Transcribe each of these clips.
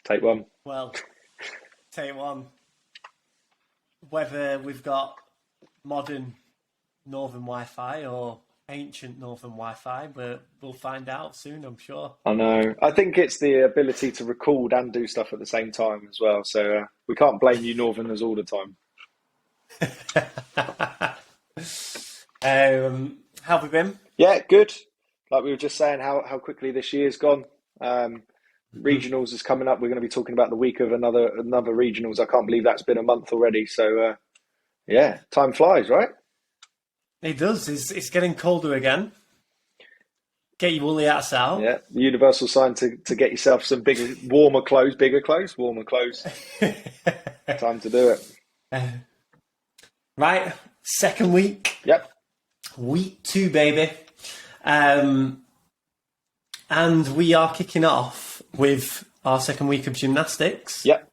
Take one. Well, take one. Whether we've got modern Northern Wi-Fi or ancient Northern Wi-Fi, but we'll find out soon, I'm sure. I know. I think it's the ability to record and do stuff at the same time as well. So we can't blame you Northerners all the time. How have we been? Yeah, good. Like we were just saying, how quickly this year's gone. Regionals is coming up. We're going to be talking about the week of another regionals. I can't believe that's been a month already. So yeah, time flies, right? It does. It's getting colder again. Get your woolly hats out. Yeah, the universal sign to get yourself some bigger, warmer clothes. Time to do it. Right, second week. Yep. Week 2, baby. And we are kicking off with our second week of gymnastics. Yep.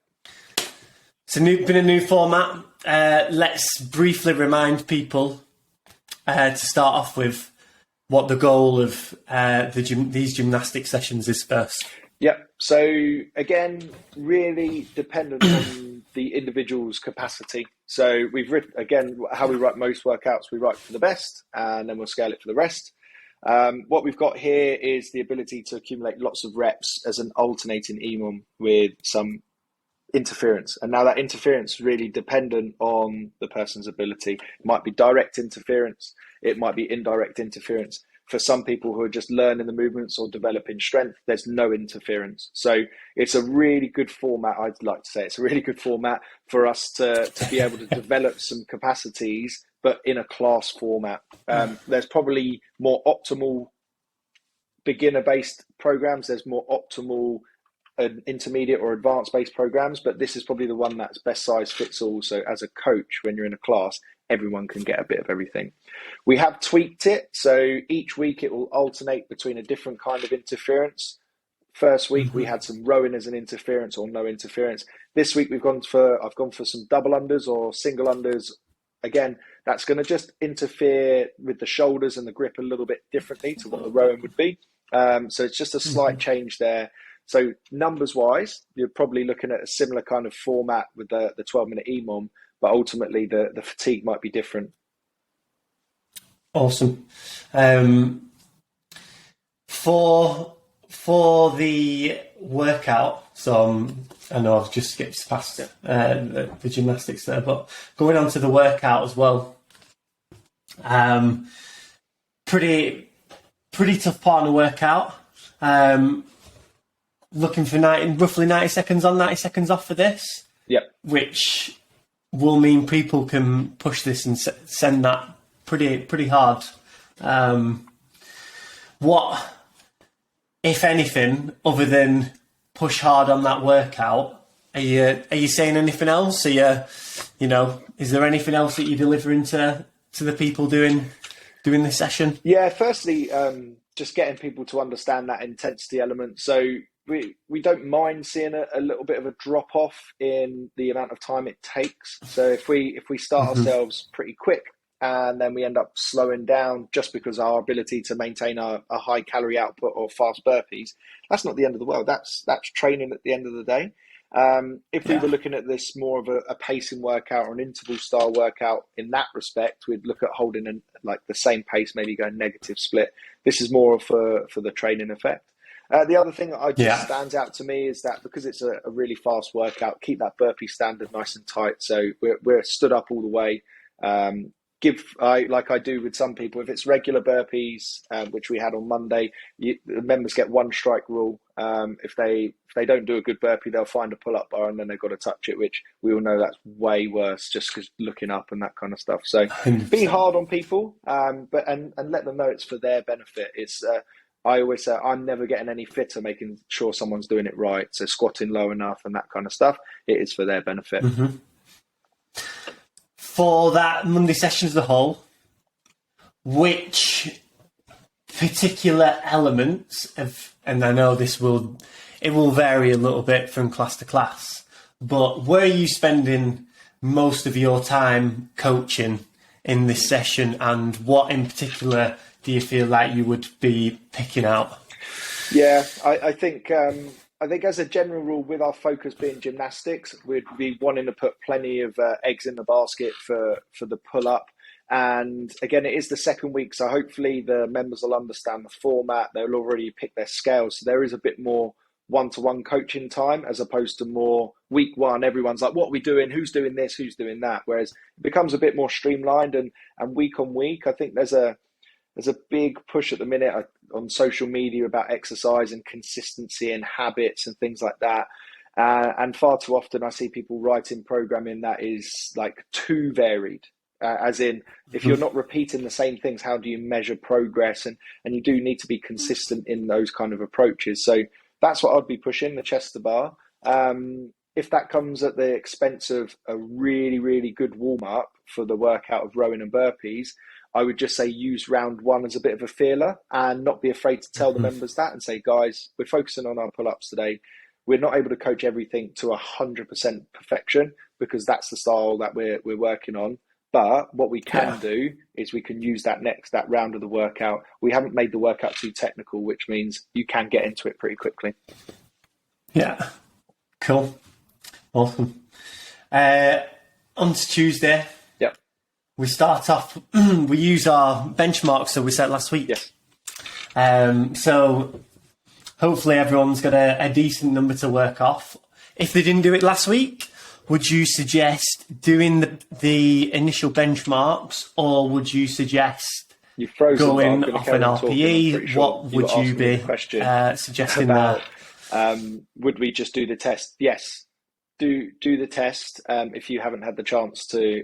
It's been a new format. Let's briefly remind people to start off with what the goal of these gymnastic sessions is first. Yep. So again, really dependent on the individual's capacity. So we've written, again, how we write most workouts, we write for the best and then we'll scale it for the rest. What we've got here is the ability to accumulate lots of reps as an alternating EMOM with some interference. And now that interference is really dependent on the person's ability. It might be direct interference. It might be indirect interference. For some people who are just learning the movements or developing strength, there's no interference. So it's a really good format. I'd like to say it's a really good format for us to be able to develop some capacities, but in a class format. There's probably more optimal beginner-based programs. There's more optimal intermediate or advanced-based programs, but this is probably the one that's best size fits all. So as a coach, when you're in a class, everyone can get a bit of everything. We have tweaked it. So each week it will alternate between a different kind of interference. First week we had some rowing as an interference or no interference. This week I've gone for some double unders or single unders. Again, that's going to just interfere with the shoulders and the grip a little bit differently to what the rowing would be. So it's just a slight change there. So numbers wise, you're probably looking at a similar kind of format with the 12-minute EMOM, but ultimately the fatigue might be different. Awesome. For the workout, so I know I've just skipped past the gymnastics there, but going on to the workout as well. Pretty tough part of the workout. Looking for roughly 90 seconds on, 90 seconds off for this. Yep. Which will mean people can push this and send that pretty hard. What, if anything, other than push hard on that workout, are you saying anything else? Are is there anything else that you're delivering to the people doing this session? Yeah, firstly, just getting people to understand that intensity element. So we don't mind seeing a little bit of a drop off in the amount of time it takes. So if we start ourselves pretty quick and then we end up slowing down just because our ability to maintain a high calorie output or fast burpees, that's not the end of the world. That's training at the end of the day. If we were looking at this more of a pacing workout or an interval style workout in that respect, we'd look at holding the same pace, maybe going negative split. This is more for the training effect. The other thing that stands out to me is that because it's a really fast workout, keep that burpee standard nice and tight. So we're stood up all the way. Like I do with some people, if it's regular burpees, which we had on Monday, the members get one strike rule. If they don't do a good burpee, they'll find a pull-up bar and then they've got to touch it, which we all know that's way worse just because looking up and that kind of stuff. So 100%. Be hard on people, but let them know it's for their benefit. It's I always say I'm never getting any fitter making sure someone's doing it right. So squatting low enough and that kind of stuff, it is for their benefit. Mm-hmm. For that Monday session as a whole, which particular elements and I know it will vary a little bit from class to class, but where are you spending most of your time coaching in this session, and what in particular do you feel like you would be picking out? Yeah, I think I think as a general rule, with our focus being gymnastics, we'd be wanting to put plenty of eggs in the basket for the pull up. And again, it is the second week, so hopefully the members will understand the format. They'll already pick their scales, so there is a bit more one-to-one coaching time as opposed to more week one. Everyone's like, "What are we doing? Who's doing this? Who's doing that?" Whereas it becomes a bit more streamlined and week on week. I think there's a big push at the minute on social media about exercise and consistency and habits and things like that. And far too often I see people writing programming that is like too varied. As in, if you're not repeating the same things, how do you measure progress? And you do need to be consistent in those kind of approaches. So that's what I'd be pushing, the chest to bar. If that comes at the expense of a really, really good warm-up for the workout of rowing and burpees, I would just say use round one as a bit of a feeler and not be afraid to tell the members that and say, guys, we're focusing on our pull-ups today. We're not able to coach everything to 100% perfection because that's the style that we're working on. But what we can do is we can use that round of the workout. We haven't made the workout too technical, which means you can get into it pretty quickly. Yeah, cool. Awesome. On to Tuesday. Yep. We start off, we use our benchmarks that we set last week. Yes. So hopefully everyone's got a decent number to work off. If they didn't do it last week, would you suggest doing the initial benchmarks, or would you suggest going off an RPE? Sure what would you be suggesting about, there? Would we just do the test? Yes. Do the test if you haven't had the chance to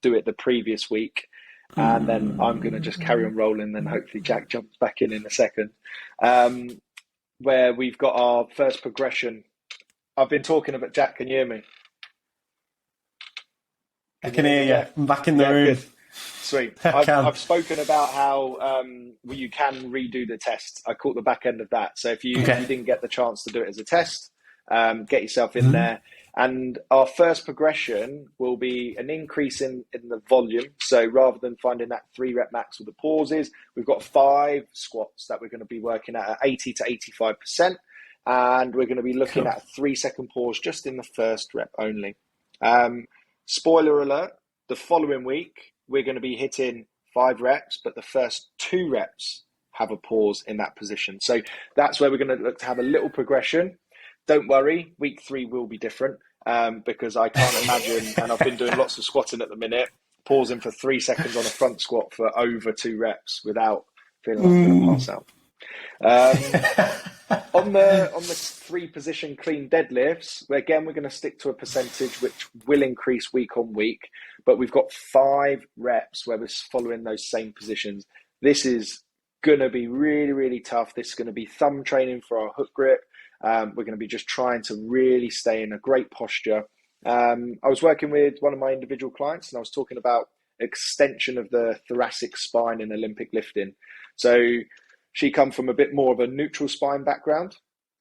do it the previous week. And then I'm going to just carry on rolling, then hopefully Jack jumps back in a second. Where we've got our first progression. I've been talking about, Jack, can you hear me? I can hear you. I'm back in the room. Good. Sweet. I've spoken about how you can redo the test. I caught the back end of that. So if you didn't get the chance to do it as a test, get yourself in there. And our first progression will be an increase in the volume. So rather than finding that 3-rep max with the pauses, we've got 5 squats that we're going to be working at 80 to 85%. And we're going to be looking at a 3-second pause just in the first rep only. Spoiler alert, the following week, we're going to be hitting 5 reps, but the first 2 reps have a pause in that position. So that's where we're going to look to have a little progression. Don't worry, week 3 will be different because I can't imagine, and I've been doing lots of squatting at the minute, pausing for 3 seconds on a front squat for over 2 reps without feeling like I'm going to pass out. On the 3-position clean deadlifts, again, we're going to stick to a percentage which will increase week on week, but we've got 5 reps where we're following those same positions. This is going to be really, really tough. This is going to be thumb training for our hook grip. We're going to be just trying to really stay in a great posture. I was working with one of my individual clients and I was talking about extension of the thoracic spine in Olympic lifting. So she come from a bit more of a neutral spine background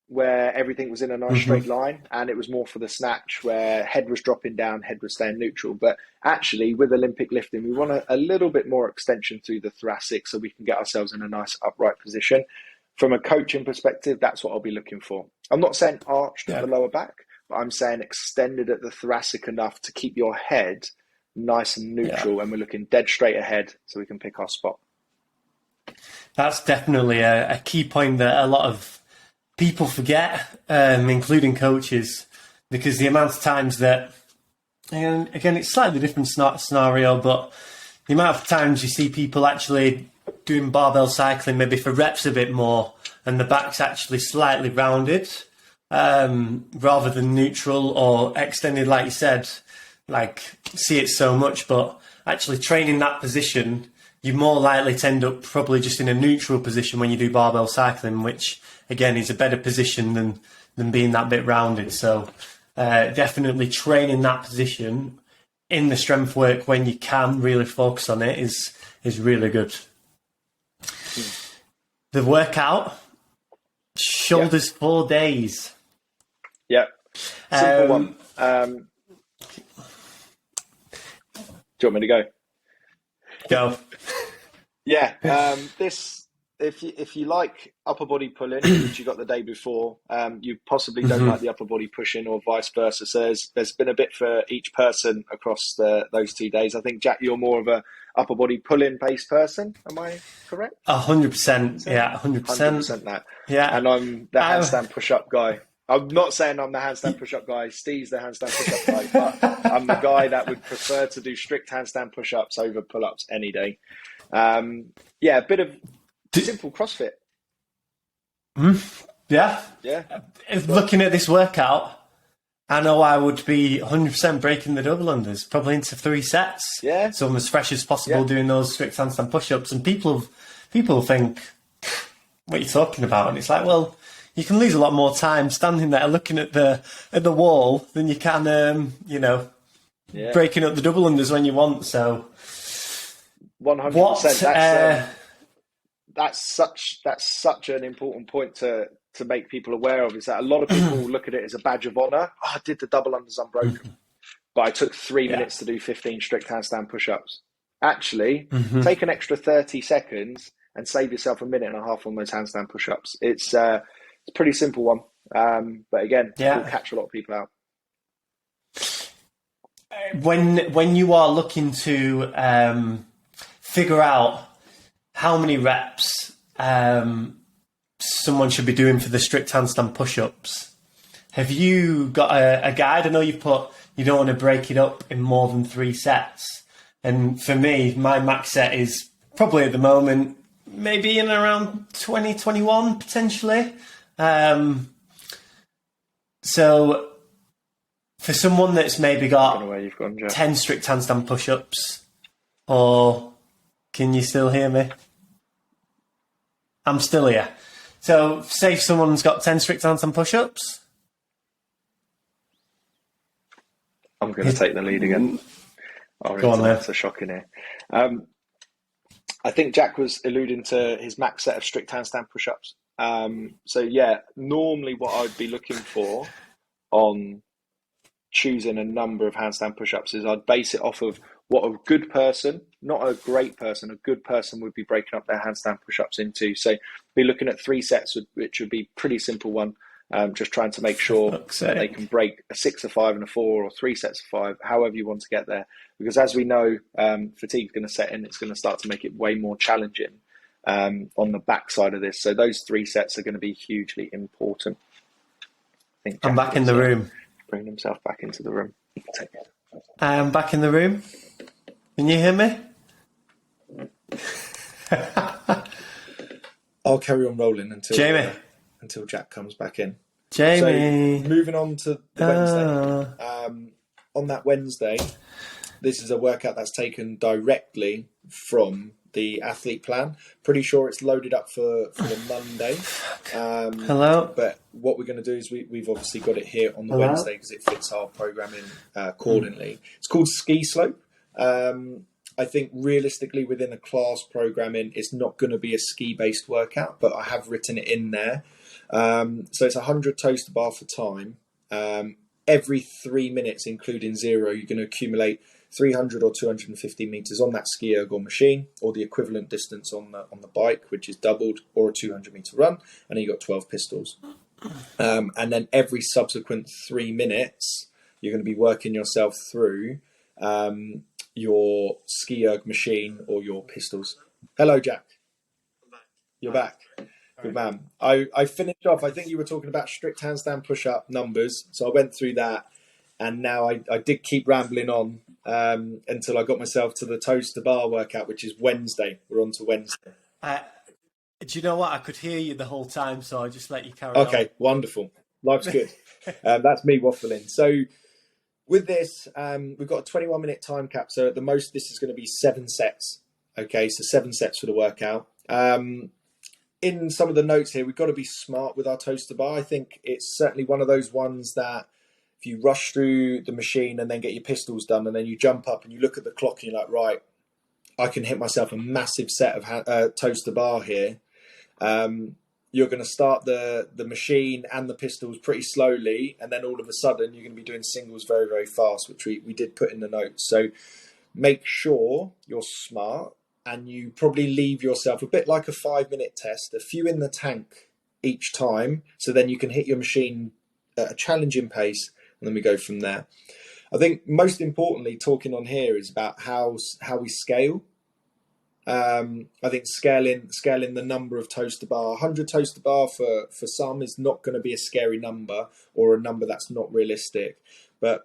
where everything was in a nice straight line, and it was more for the snatch where head was dropping down, head was staying neutral. But actually with Olympic lifting, we want a little bit more extension through the thoracic so we can get ourselves in a nice upright position. From a coaching perspective, that's what I'll be looking for. I'm not saying arched at the lower back, but I'm saying extended at the thoracic enough to keep your head nice and neutral, and we're looking dead straight ahead so we can pick our spot. That's definitely a key point that a lot of people forget, including coaches, because the amount of times that, and again, it's slightly different scenario, but the amount of times you see people actually doing barbell cycling maybe for reps a bit more, and the back's actually slightly rounded rather than neutral or extended, like you said, like see it so much, but actually training that position, you're more likely to end up probably just in a neutral position when you do barbell cycling, which again is a better position than being that bit rounded. So definitely training that position in the strength work when you can really focus on it is really good. The workout, shoulders 4 days. Yeah, simple one. Do you want me to go? Go. Yeah, this if you like upper body pulling, which you got the day before, you possibly don't like the upper body pushing, or vice versa. So there's been a bit for each person across those 2 days. I think, Jack, you're more of a upper body pulling based person. Am I correct? 100%. Yeah, 100%. that. Yeah. And I'm the handstand push up guy. I'm not saying I'm the handstand push up guy. Steve's the handstand push up guy, but I'm the guy that would prefer to do strict handstand push ups over pull ups any day. Yeah, a bit of simple CrossFit. Yeah. Yeah. Looking at this workout, I know I would be 100% breaking the double unders, probably into 3 sets. Yeah. So I'm as fresh as possible doing those strict handstand push-ups. And people think, what are you talking about? And it's like, well, you can lose a lot more time standing there looking at the wall than you can, breaking up the double unders when you want. So 100%. That's such an important point to make people aware of, is that a lot of people look at it as a badge of honor. Oh, I did the double unders unbroken, but I took 3 minutes to do 15 strict handstand push-ups. Actually, take an extra 30 seconds and save yourself a minute and a half on those handstand push-ups. It's a pretty simple one, but again, it'll catch a lot of people out. When you are looking to figure out how many reps someone should be doing for the strict handstand push-ups, have you got a guide? I know you don't want to break it up in more than 3 sets. And for me, my max set is probably at the moment maybe in around 20, 21 potentially. So for someone that's maybe got 10 strict handstand push-ups, or can you still hear me? I'm still here. So say if someone's got 10 strict handstand push-ups. I'm going to take the lead again. Go on, that's a shock in here. I think Jack was alluding to his max set of strict handstand push-ups. So yeah, normally what I'd be looking for on choosing a number of handstand push-ups is I'd base it off of what a good person, not a great person, a good person would be breaking up their handstand push-ups into. So be looking at 3 sets, which would be pretty simple one. Just trying to make sure that they can break a 6, a 5, and a 4, or 3 sets of 5, however you want to get there. Because as we know, fatigue is going to set in. It's going to start to make it way more challenging on the back side of this. So those 3 sets are going to be hugely important. I think I'm back in the room. Bringing himself back into the room. I am back in the room. Can you hear me? I'll carry on rolling until Jack comes back in. Jamie. So moving on to the Wednesday. On that Wednesday, this is a workout that's taken directly from the athlete plan. Pretty sure it's loaded up for the Monday. Hello. But what we're going to do is we've obviously got it here on the Wednesday because it fits our programming accordingly. It's called Ski Slope. I think realistically within a class programming, it's not going to be a ski-based workout, but I have written it in there. So it's 100 toes to bar for time. Every 3 minutes, including 0, you're going to accumulate 300 or 250 meters on that ski erg or machine, or the equivalent distance on the bike, which is doubled, or a 200 meter run, and then you've got 12 pistols. And then every subsequent 3 minutes, you're going to be working yourself through your ski erg machine or your pistols. Hello, Jack. You're back. Good man. I finished off. I think you were talking about strict handstand push-up numbers, so I went through that, and now I did keep rambling on until I got myself to the toes to bar workout, which is Wednesday. We're on to Wednesday. Do you know what? I could hear you the whole time, so I just let you carry on. Okay, wonderful. Life's good. That's me waffling. So with this, we've got a 21-minute time cap. So at the most, this is going to be 7 sets. Okay, so 7 sets for the workout. In some of the notes here, we've got to be smart with our toes to bar. I think it's certainly one of those ones that if you rush through the machine and then get your pistols done, and then you jump up and you look at the clock and you're like, right, I can hit myself a massive set of toes to bar here. You're going to start the machine and the pistols pretty slowly, and then all of a sudden you're going to be doing singles very, very fast, which we did put in the notes. So make sure you're smart and you probably leave yourself a bit like a 5-minute test, a few in the tank each time, so then you can hit your machine at a challenging pace, and then we go from there. I think most importantly, talking on here is about how we scale. I think scaling the number of toaster bar, 100 toaster bar for some is not going to be a scary number or a number that's not realistic. But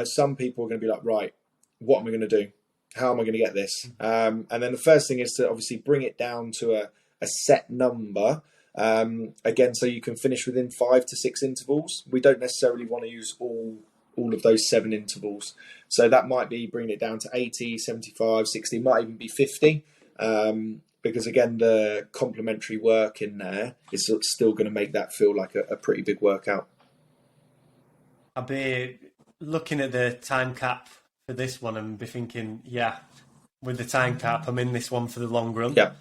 some people are going to be like, right, what am I going to do? How am I going to get this? And then the first thing is to obviously bring it down to a set number. Again, so you can finish within 5 to 6 intervals. We don't necessarily want to use all of those 7 intervals. So that might be bringing it down to 80, 75, 60, might even be 50. Because again, the complementary work in there is still going to make that feel like a pretty big workout. I'll be looking at the time cap for this one and be thinking, yeah, with the time cap, I'm in this one for the long run. Yeah.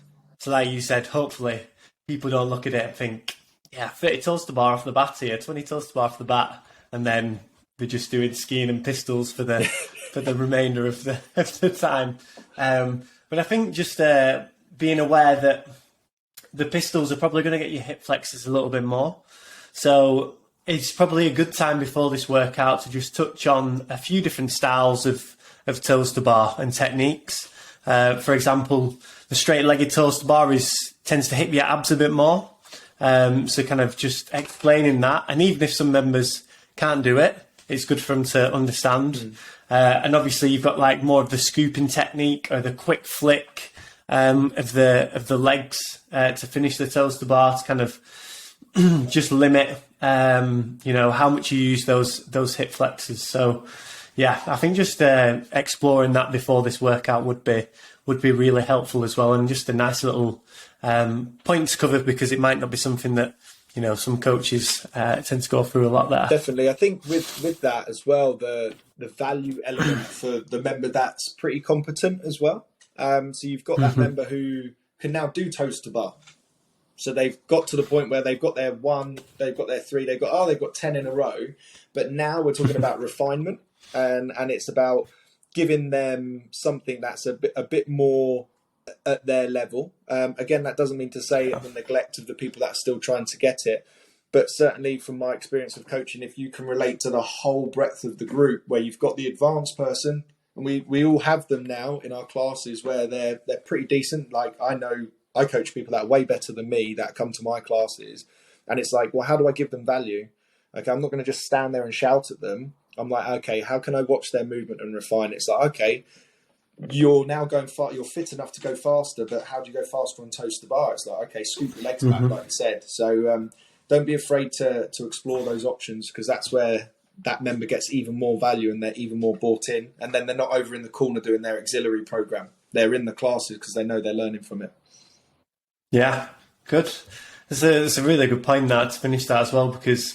So like you said, hopefully people don't look at it and think, yeah, 30 toaster bar off the bat here, 20 toaster bar off the bat, and then they're just doing skiing and pistols for the for the remainder of the time. But I think just being aware that the pistols are probably going to get your hip flexors a little bit more. So it's probably a good time before this workout to just touch on a few different styles of toaster bar and techniques. For example, the straight-legged toaster bar tends to hit your abs a bit more. So kind of just explaining that. And even if some members can't do it, it's good for them to understand. And obviously you've got like more of the scooping technique or the quick flick of the legs to finish the toaster bar to kind of just limit how much you use those hip flexors. So yeah, I think just exploring that before this workout would be really helpful as well, and just a nice little point to cover, because it might not be something that some coaches tend to go through a lot there. Definitely. I think with that as well, the value element for the member that's pretty competent as well. So you've got that member who can now do toaster bar. So they've got to the point where they've got their 1, they've got their 3, they've got 10 in a row. But now we're talking about refinement, and it's about giving them something that's a bit more at their level. Again, that doesn't mean to say the neglect of the people that are still trying to get it. But certainly from my experience of coaching, if you can relate to the whole breadth of the group, where you've got the advanced person, and we all have them now in our classes where they're pretty decent. Like I know I coach people that are way better than me that come to my classes, and it's like, well, how do I give them value? Okay, I'm not going to just stand there and shout at them. I'm like, okay, how can I watch their movement and refine it? It's like, okay, you're now going far, you're fit enough to go faster, but how do you go faster on toaster bar? It's like, okay, scoop your legs back, like you said. So don't be afraid to explore those options, because that's where that member gets even more value and they're even more bought in. And then they're not over in the corner doing their auxiliary program. They're in the classes because they know they're learning from it. Yeah, good. It's a really good point that to finish that as well, because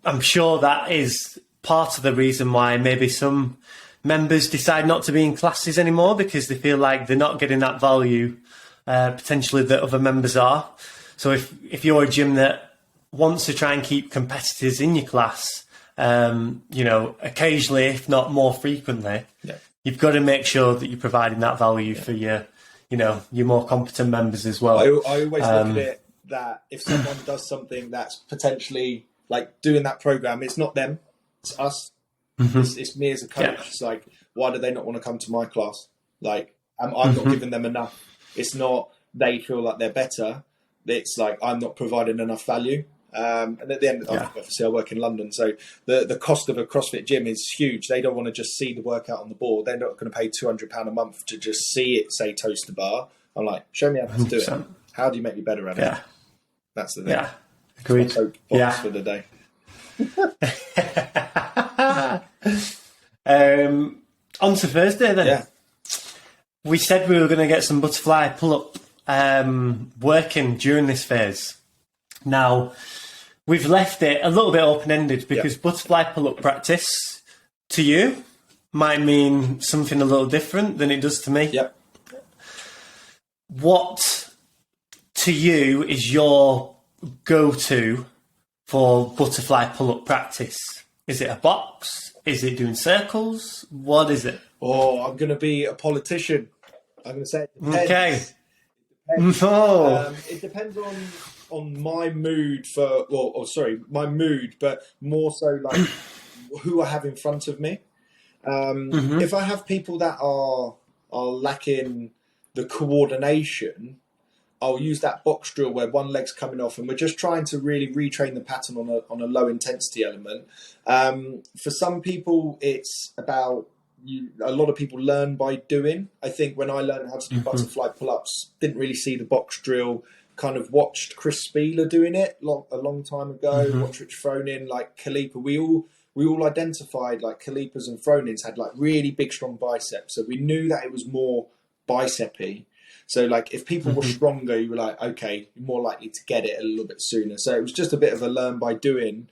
I'm sure that is part of the reason why maybe some members decide not to be in classes anymore, because they feel like they're not getting that value potentially that other members are. So if you're a gym that wants to try and keep competitors in your class, occasionally, if not more frequently, you've got to make sure that you're providing that value for your more competent members as well. I always look at it that if someone does something that's potentially like doing that program, it's not them, it's us. It's me as a coach. Yeah. It's like, why do they not want to come to my class? Like, I'm not giving them enough. It's not they feel like they're better. It's like I'm not providing enough value. And at the end, obviously I work in London, so the cost of a CrossFit gym is huge. They don't want to just see the workout on the board. They're not going to pay £200 a month to just see it say toaster bar. I'm like, show me how to do it. How do you make me better at it? That's the thing. Yeah, agreed. Box for the day. On to Thursday then. Yeah. We said we were going to get some butterfly pull-up working during this phase. Now, we've left it a little bit open-ended because butterfly pull-up practice to you might mean something a little different than it does to me. Yep. What, to you, is your go-to for butterfly pull-up practice? Is it a box? Is it doing circles? What is it? Oh, I'm going to be a politician. I'm going to say it depends. Okay. It depends. No. It depends on my mood my mood, but more so like who I have in front of me. If I have people that are lacking the coordination, I'll use that box drill where one leg's coming off, and we're just trying to really retrain the pattern on a low intensity element. For some people, it's about a lot of people learn by doing. I think when I learned how to do butterfly pull-ups, didn't really see the box drill. Kind of watched Chris Spieler doing it a long time ago. Watched Rich Fronin, like Khalipa. We all identified like Khalipas and Fronins had like really big, strong biceps. So we knew that it was more bicep-y. So like if people were stronger, you were like, okay, you're more likely to get it a little bit sooner. So it was just a bit of a learn by doing.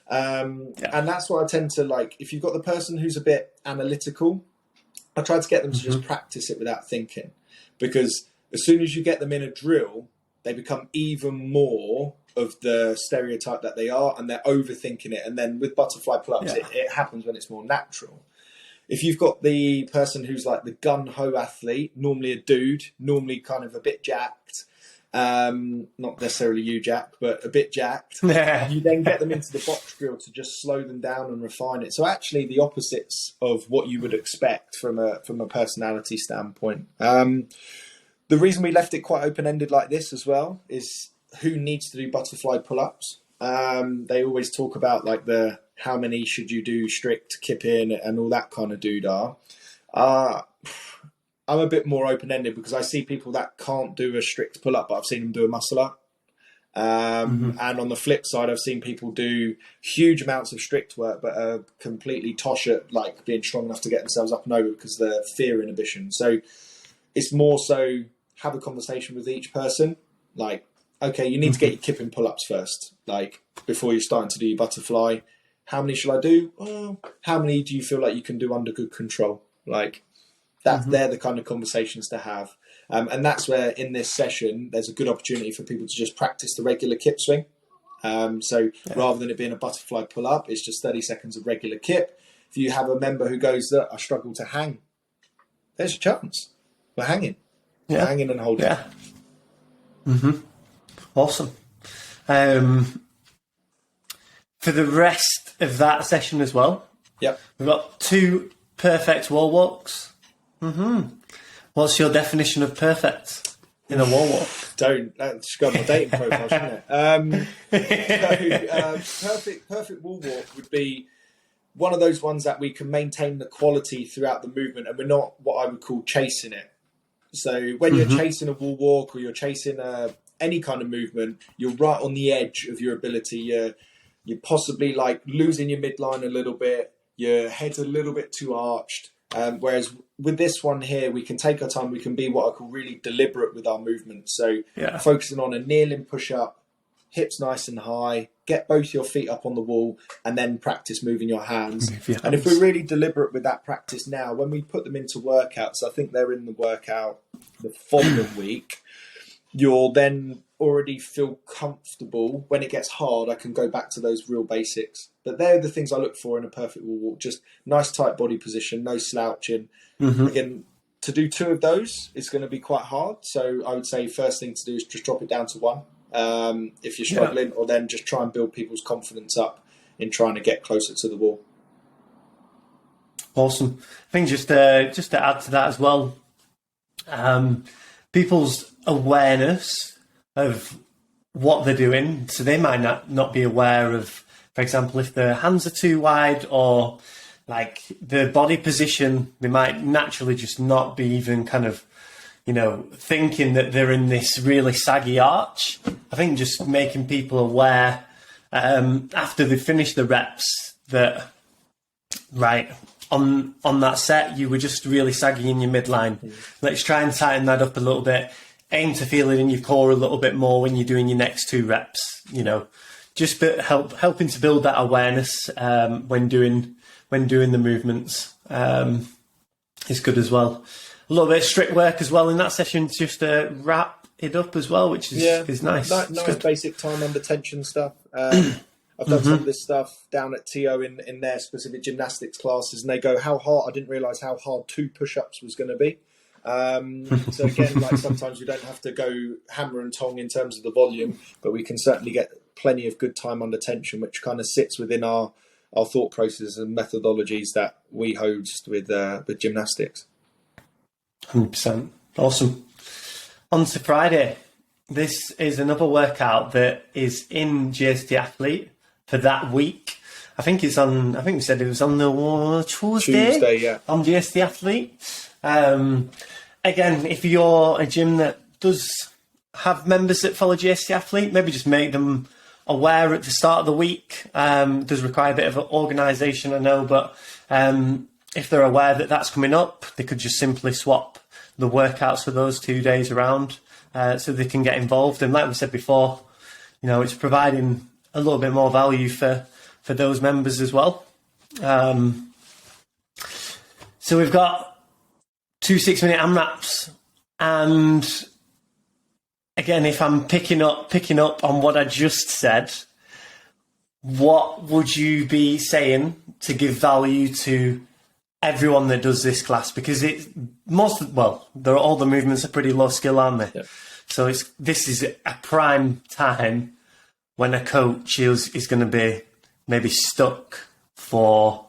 And that's what I tend to like. If you've got the person who's a bit analytical, I try to get them to just practice it without thinking. Because as soon as you get them in a drill, they become even more of the stereotype that they are, and they're overthinking it. And then with butterfly pull-ups, it happens when it's more natural. If you've got the person who's like the gun-ho athlete, normally a dude, normally kind of a bit jacked, not necessarily you, Jack, but a bit jacked, you then get them into the box drill to just slow them down and refine it. So actually the opposites of what you would expect from a personality standpoint. The reason we left it quite open-ended like this as well is who needs to do butterfly pull-ups. They always talk about like how many should you do strict, kip in, and all that kind of doodah. I'm a bit more open-ended because I see people that can't do a strict pull-up, but I've seen them do a muscle-up. And on the flip side, I've seen people do huge amounts of strict work, but are completely tosh at like being strong enough to get themselves up and over because of their fear inhibition. So it's more so have a conversation with each person. Like, okay, you need to get your kipping pull-ups first, like before you're starting to do your butterfly. How many shall I do? Well, how many do you feel like you can do under good control? Like they're the kind of conversations to have. And that's where in this session, there's a good opportunity for people to just practice the regular kip swing. Rather than it being a butterfly pull-up, it's just 30 seconds of regular kip. If you have a member who goes, that I struggle to hang, there's a chance. We're hanging. Yeah. We're hanging and holding. Yeah. Awesome. For the rest of that session as well, we've got 2 perfect wall walks. What's your definition of perfect in a wall walk? That's got my dating profile, shouldn't it? Perfect wall walk would be one of those ones that we can maintain the quality throughout the movement, and we're not what I would call chasing it. So when you're chasing a wall walk or you're chasing any kind of movement, you're right on the edge of your ability. You're possibly like losing your midline a little bit. Your head's a little bit too arched. Whereas with this one here, we can take our time. We can be what I call really deliberate with our movement. So focusing on a kneeling push-up, hips nice and high, get both your feet up on the wall, and then practice moving your hands. And if we're really deliberate with that practice now, when we put them into workouts, I think they're in the workout the following week, you'll then already feel comfortable. When it gets hard, I can go back to those real basics. But they're the things I look for in a perfect wall walk. Just nice tight body position, no slouching. Again, to do 2 of those is going to be quite hard. So I would say first thing to do is just drop it down to 1 if you're struggling, or then just try and build people's confidence up in trying to get closer to the wall. Awesome. I think just to add to that as well, people's awareness of what they're doing, so they might not be aware of, for example, if their hands are too wide or like the body position, they might naturally just not be even kind of, thinking that they're in this really saggy arch. I think just making people aware after they finish the reps that, right, on that set, you were just really saggy in your midline. Let's try and tighten that up a little bit. Aim to feel it in your core a little bit more when you're doing your next 2 reps. Just helping to build that awareness when doing the movements is good as well. A little bit of strict work as well in that session, just to wrap it up as well, which is nice. Nice basic time under tension stuff. I've done some of this stuff down at TO in their specific gymnastics classes, and they go, how hard, I didn't realise how hard 2 push-ups was going to be. So again, like sometimes we don't have to go hammer and tong in terms of the volume, but we can certainly get plenty of good time under tension, which kind of sits within our thought processes and methodologies that we host with gymnastics. 100%. Awesome. On to Friday. This is another workout that is in JST Athlete for that week. I think we said it was on the Tuesday, yeah. On JST Athlete. Again, if you're a gym that does have members that follow JST Athlete, maybe just make them aware at the start of the week. Does require a bit of organisation, I know, but if they're aware that that's coming up, they could just simply swap the workouts for those 2 days around so they can get involved. And like we said before, it's providing a little bit more value for those members as well. So we've got 2 6-minute AMRAPs, and again, if I'm picking up on what I just said, what would you be saying to give value to everyone that does this class? Because all the movements are pretty low skill, aren't they? Yeah. So this is a prime time when a coach is going to be maybe stuck for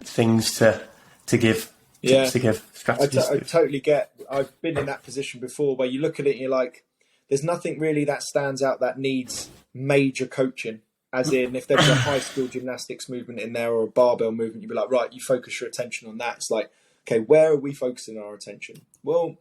things to give, tips to give, strategies. I totally get. I've been in that position before where you look at it and you're like, there's nothing really that stands out that needs major coaching. As in, if there's a high skill gymnastics movement in there or a barbell movement, you'd be like, right, you focus your attention on that. It's like, okay, where are we focusing our attention? Well,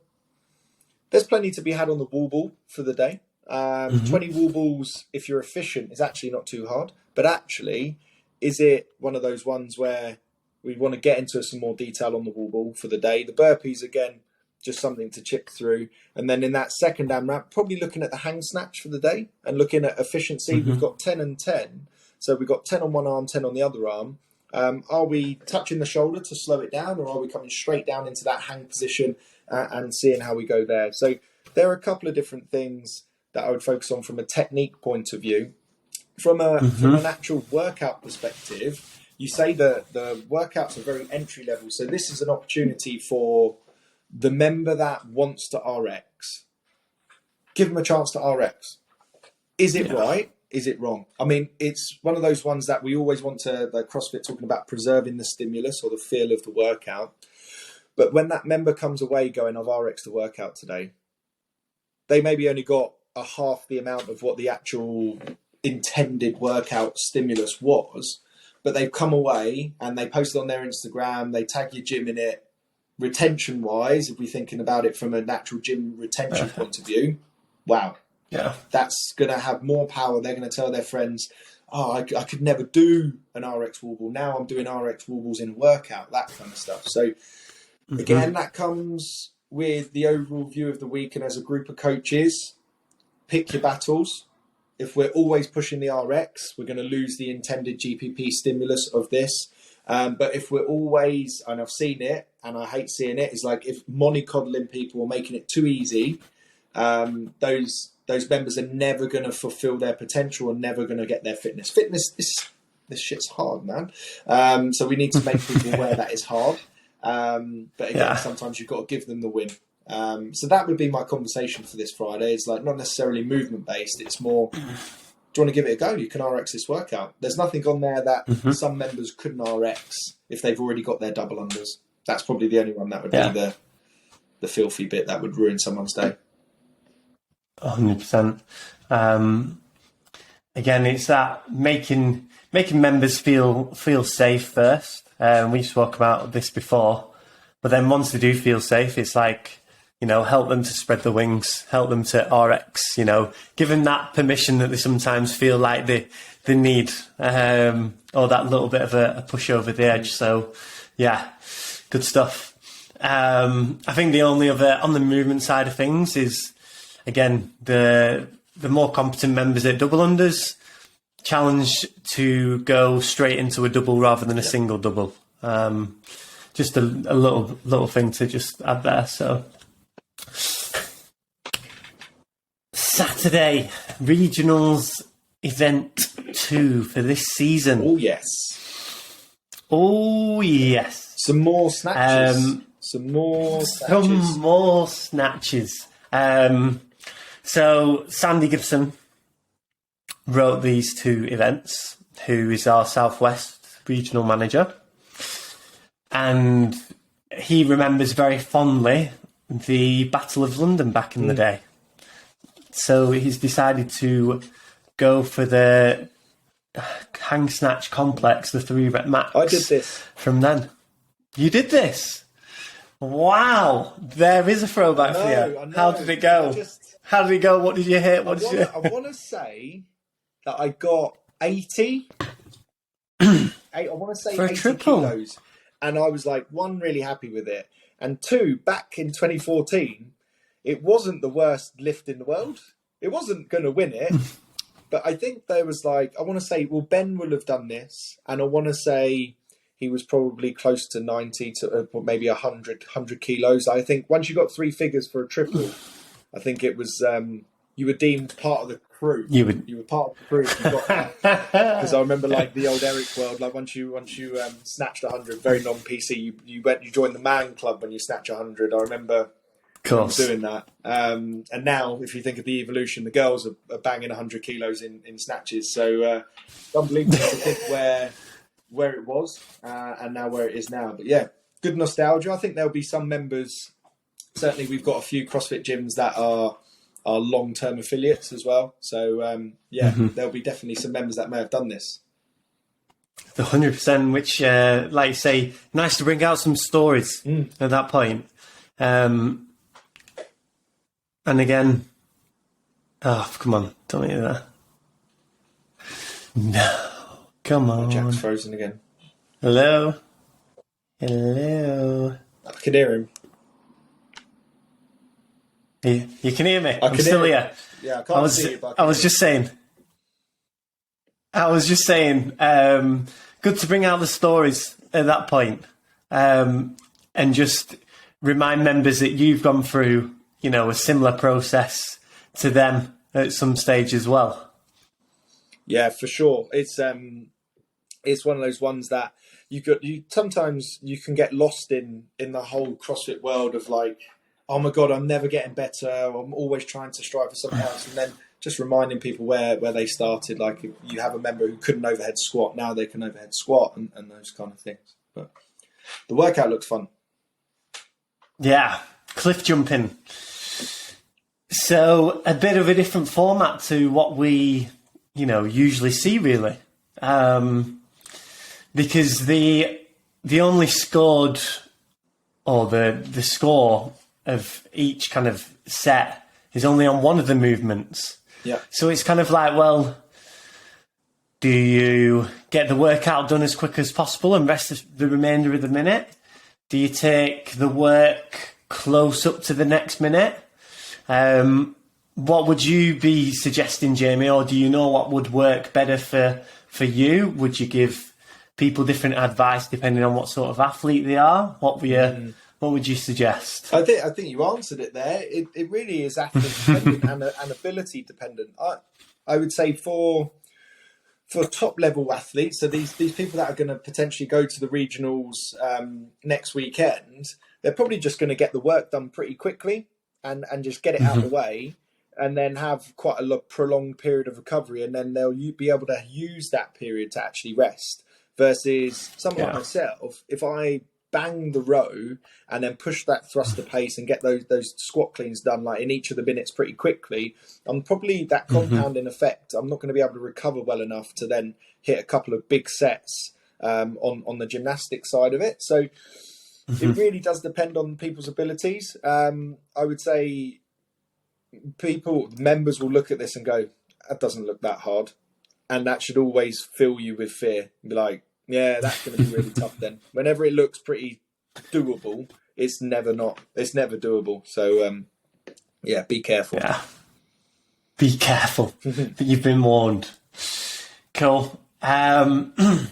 there's plenty to be had on the wall ball for the day. 20 wall balls, if you're efficient, is actually not too hard. But actually, is it one of those ones where we want to get into some more detail on the wall ball for the day? The burpees, again, just something to chip through. And then in that second AMRAP, probably looking at the hang snatch for the day and looking at efficiency. We've got 10 and 10. So we've got 10 on one arm, 10 on the other arm. Are we touching the shoulder to slow it down, or are we coming straight down into that hang position and seeing how we go there? So there are a couple of different things that I would focus on from a technique point of view. From an actual workout perspective, you say that the workouts are very entry level. So this is an opportunity for the member that wants to RX. Give them a chance to RX. Is it right? Is it wrong? I mean, it's one of those ones that we always want to, the CrossFit talking about preserving the stimulus or the feel of the workout. But when that member comes away going, I've RX'd the workout today, they maybe only got a half the amount of what the actual intended workout stimulus was, but they've come away and they posted on their Instagram, they tag your gym in it. Retention wise, if we're thinking about it from a natural gym retention point of view, wow. Yeah. That's going to have more power. They're going to tell their friends, oh, I could never do an RX wall ball. Now I'm doing RX wall balls in a workout, that kind of stuff. So again, that comes with the overall view of the week. And as a group of coaches, pick your battles. If we're always pushing the RX, we're going to lose the intended GPP stimulus of this. But if we're always, and I've seen it, and I hate seeing it, is like if mollycoddling people are making it too easy, those members are never going to fulfill their potential and never going to get their fitness. This shit's hard, man. So we need to make people aware that is hard. But again, sometimes you've got to give them the win. So that would be my conversation for this Friday. It's like not necessarily movement based. It's more, do you want to give it a go? You can RX this workout. There's nothing on there that some members couldn't RX if they've already got their double unders. That's probably the only one that would be the filthy bit that would ruin someone's day. 100%. Again, it's that making members feel safe first. We spoke about this before, but then once they do feel safe, it's like, help them to spread the wings, help them to RX, give them that permission that they sometimes feel like they need, or that little bit of a push over the edge. So, yeah, good stuff. I think the only other, on the movement side of things, is, again, the more competent members at double unders, challenge to go straight into a double rather than a single double. Just a little thing to just add there. So Saturday, regionals event 2 for this season. Oh yes. Some more snatches. Some more Some snatches. more snatches. So Sandy Gibson wrote these two events, who is our Southwest regional manager. And he remembers very fondly the Battle of London back in the day. So he's decided to go for the hang snatch complex, the 3 rep max. I did this. From then. You did this? Wow. There is a throwback for you. I know. How did it go? How did it go? What did you hit? I want to say that I got 80. I want to say For a 80 triple. kilos. And I was like, one, really happy with it. And two, back in 2014, it wasn't the worst lift in the world. It wasn't going to win it. But I think there was like, I want to say, well, Ben will have done this. And I want to say he was probably close to 90 to maybe 100 kilos. I think once you got 3 figures for a triple, I think it was, you were deemed part of the crew. You were part of the crew if you got that. Because I remember like the old Eric world, like once you snatched 100, very non-PC, you joined the man club when you snatch 100. I remember doing that. And now, if you think of the evolution, the girls are banging 100 kilos in snatches. So unbelievable to think where it was and now where it is now. But yeah, good nostalgia. I think there'll be some members. Certainly, we've got a few CrossFit gyms that are long-term affiliates as well. So there'll be definitely some members that may have done this. The 100%, which, like you say, nice to bring out some stories at that point. And again, oh, come on, don't do that. No, come on. Jack's frozen again. Hello? I can hear him. You can hear me? I'm still here. Yeah, I can't see you, but I was just saying, good to bring out the stories at that point, and just remind members that you've gone through, a similar process to them at some stage as well. Yeah, for sure. It's one of those ones that sometimes you can get lost in the whole CrossFit world of like, oh my God, I'm never getting better. I'm always trying to strive for something else. And then just reminding people where they started. Like if you have a member who couldn't overhead squat, now they can overhead squat and those kind of things. But the workout looks fun. Yeah, cliff jumping. So a bit of a different format to what we, usually see really. Because the only scored, or the score of each kind of set is only on one of the movements. Yeah. So it's kind of like, well, do you get the workout done as quick as possible and rest the remainder of the minute? Do you take the work close up to the next minute? What would you be suggesting, Jamie? Or do you know what would work better for you? Would you give people different advice depending on what sort of athlete they are? What would you suggest? I think you answered it there. It really is athlete dependent and ability dependent. I would say for top level athletes, so these people that are going to potentially go to the regionals next weekend, they're probably just going to get the work done pretty quickly and just get it out of the way, and then have quite a prolonged period of recovery, and then they'll be able to use that period to actually rest. Versus someone like myself, if I bang the row and then push that thruster pace and get those squat cleans done like in each of the minutes pretty quickly, I'm probably that compounding effect. I'm not going to be able to recover well enough to then hit a couple of big sets on the gymnastic side of it. So it really does depend on people's abilities. I would say members will look at this and go, that doesn't look that hard. And that should always fill you with fear. Be like, yeah, that's going to be really tough then. Whenever it looks pretty doable, it's never doable. So, be careful. Yeah. Be careful. You've been warned. Cool. That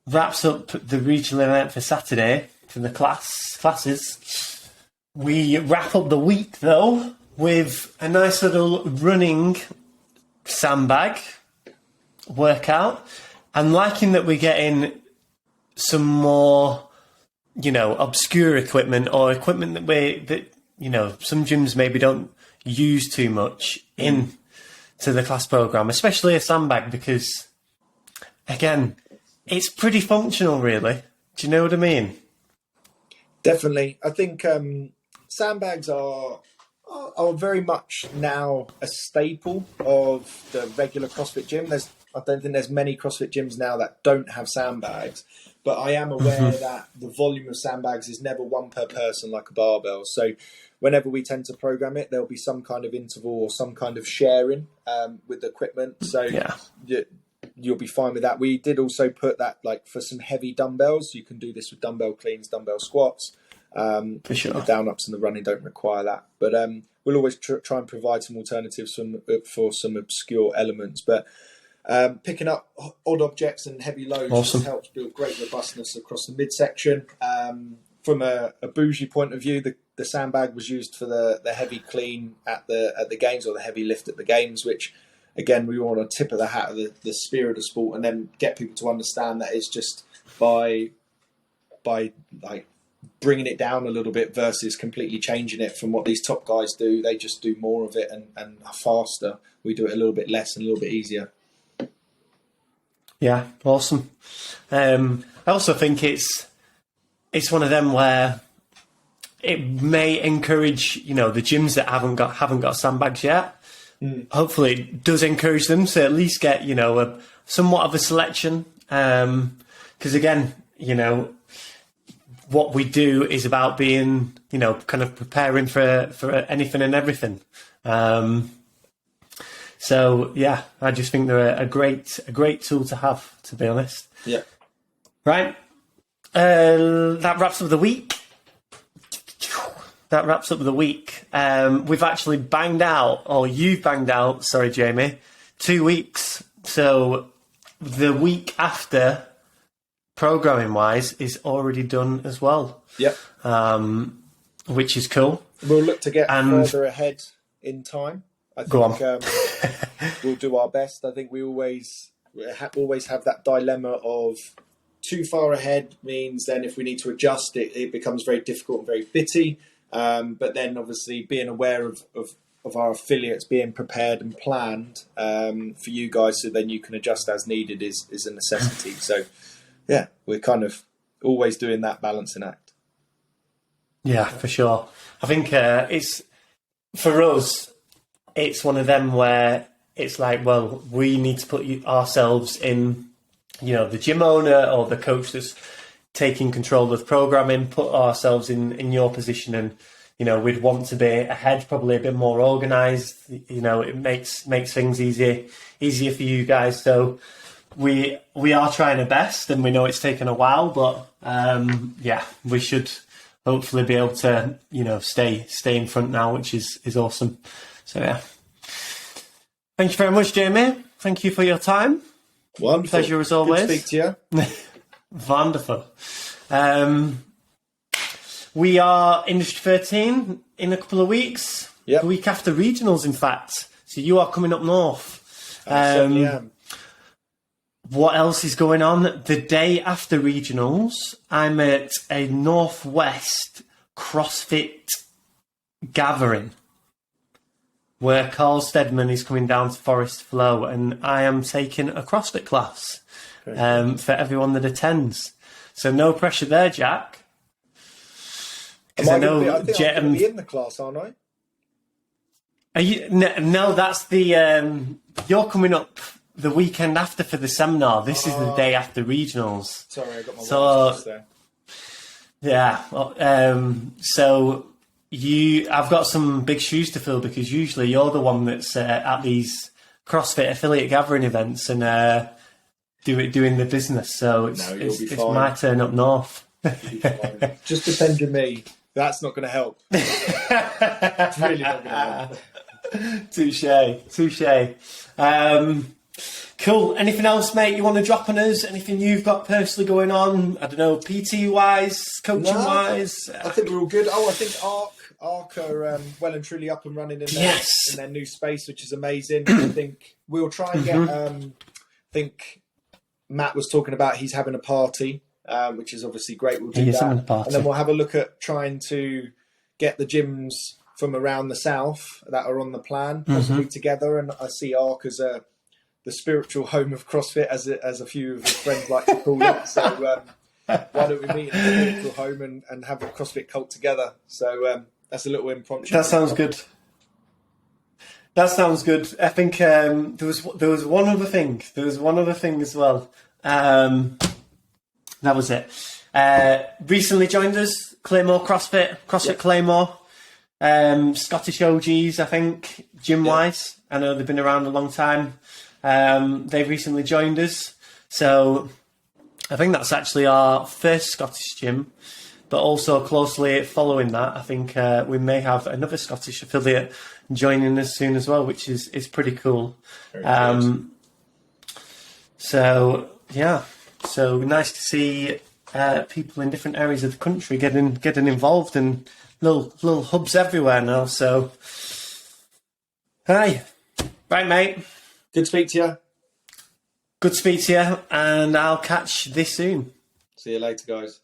wraps up the regional event for Saturday for the classes. We wrap up the week, though, with a nice little running sandbag workout. I'm liking that we're getting some more obscure equipment or equipment that some gyms maybe don't use too much in to the class program, especially a sandbag, because again, it's pretty functional, really. Do you know what I mean? Definitely. I think sandbags are very much now a staple of the regular CrossFit gym. I don't think there's many CrossFit gyms now that don't have sandbags, but I am aware that the volume of sandbags is never one per person like a barbell. So whenever we tend to program it, there'll be some kind of interval or some kind of sharing with the equipment. So you'll be fine with that. We did also put that, like, for some heavy dumbbells. You can do this with dumbbell cleans, dumbbell squats. For sure. The down ups and the running don't require that, but we'll always try and provide some alternatives for some obscure elements. But picking up odd objects and heavy loads just helps build great robustness across the midsection. From a bougie point of view, the sandbag was used for the heavy clean at the games, or the heavy lift at the games, which again we want to tip of the hat of the spirit of sport, and then get people to understand that it's just by like bringing it down a little bit versus completely changing it from what these top guys do. They just do more of it and faster. We do it a little bit less and a little bit easier. Yeah, awesome. I also think it's one of them where it may encourage, the gyms that haven't got sandbags yet. Hopefully it does encourage them to at least get, somewhat of a selection. Because again, what we do is about being, kind of preparing for anything and everything. So yeah, I just think they're a great tool to have, to be honest. Yeah. Right. That wraps up the week. We've actually banged out, or you've banged out, sorry, Jamie, 2 weeks. So the week after, programming wise, is already done as well. Yep. Which is cool. We'll look to get further ahead in time. I think we'll do our best. I think we always have that dilemma of too far ahead means then if we need to adjust it becomes very difficult and very bitty. But then obviously being aware of our affiliates being prepared and planned for you guys, so then you can adjust as needed is a necessity. So yeah, we're kind of always doing that balancing act. Yeah, for sure. I think it's, for us, it's one of them where it's like, well, we need to put ourselves in, the gym owner or the coach that's taking control of programming, put ourselves in your position, and, we'd want to be ahead, probably a bit more organised. It makes things easier for you guys. So we are trying our best, and we know it's taken a while, but we should hopefully be able to, stay in front now, which is awesome. So yeah. Thank you very much, Jamie. Thank you for your time. Wonderful. Pleasure as always. Good to speak to you. Wonderful. We are Industry 13 in a couple of weeks. Yep. The week after regionals, in fact. So you are coming up north. I certainly am. What else is going on? The day after regionals, I'm at a Northwest CrossFit gathering where Carl Steadman is coming down to Forest Flow, and I am taking a CrossFit class for everyone that attends. So no pressure there, Jack. I think I'm going to be in the class, aren't I? Are you? No, that's the. You're coming up the weekend after for the seminar. This is the day after regionals. Sorry, I got my words there. Yeah. So I've got some big shoes to fill, because usually you're the one that's at these CrossFit affiliate gathering events and doing the business. So it's my turn up north. Just depend on me. That's not going to help. It's really not going to help. Touche. Cool. Anything else, mate, you want to drop on us? Anything you've got personally going on? I don't know, PT-wise, coaching-wise? I think we're all good. I think ARC are well and truly up and running in their new space, which is amazing. I think we'll try and get... I think Matt was talking about he's having a party which is obviously great. We'll do Yeah, that. some of the party. And then we'll have a look at trying to get the gyms from around the south that are on the plan possibly together. And I see Arc as the spiritual home of CrossFit, as a few of his friends like to call it. So why don't we meet in a spiritual home and have a CrossFit cult together? So that's a little impromptu. That sounds good. That sounds good. I think there was one other thing. There was one other thing as well. That was it. Recently joined us, Claymore CrossFit Claymore. Scottish OGs, I think, gym-wise. I know they've been around a long time. They've recently joined us. So I think that's actually our first Scottish gym. But also closely following that, I think we may have another Scottish affiliate joining us soon as well, which is pretty cool. So, yeah. So nice to see people in different areas of the country getting involved, and little hubs everywhere now. So, hi. Right, mate. Good to speak to you. Good to speak to you, and I'll catch this soon. See you later, guys.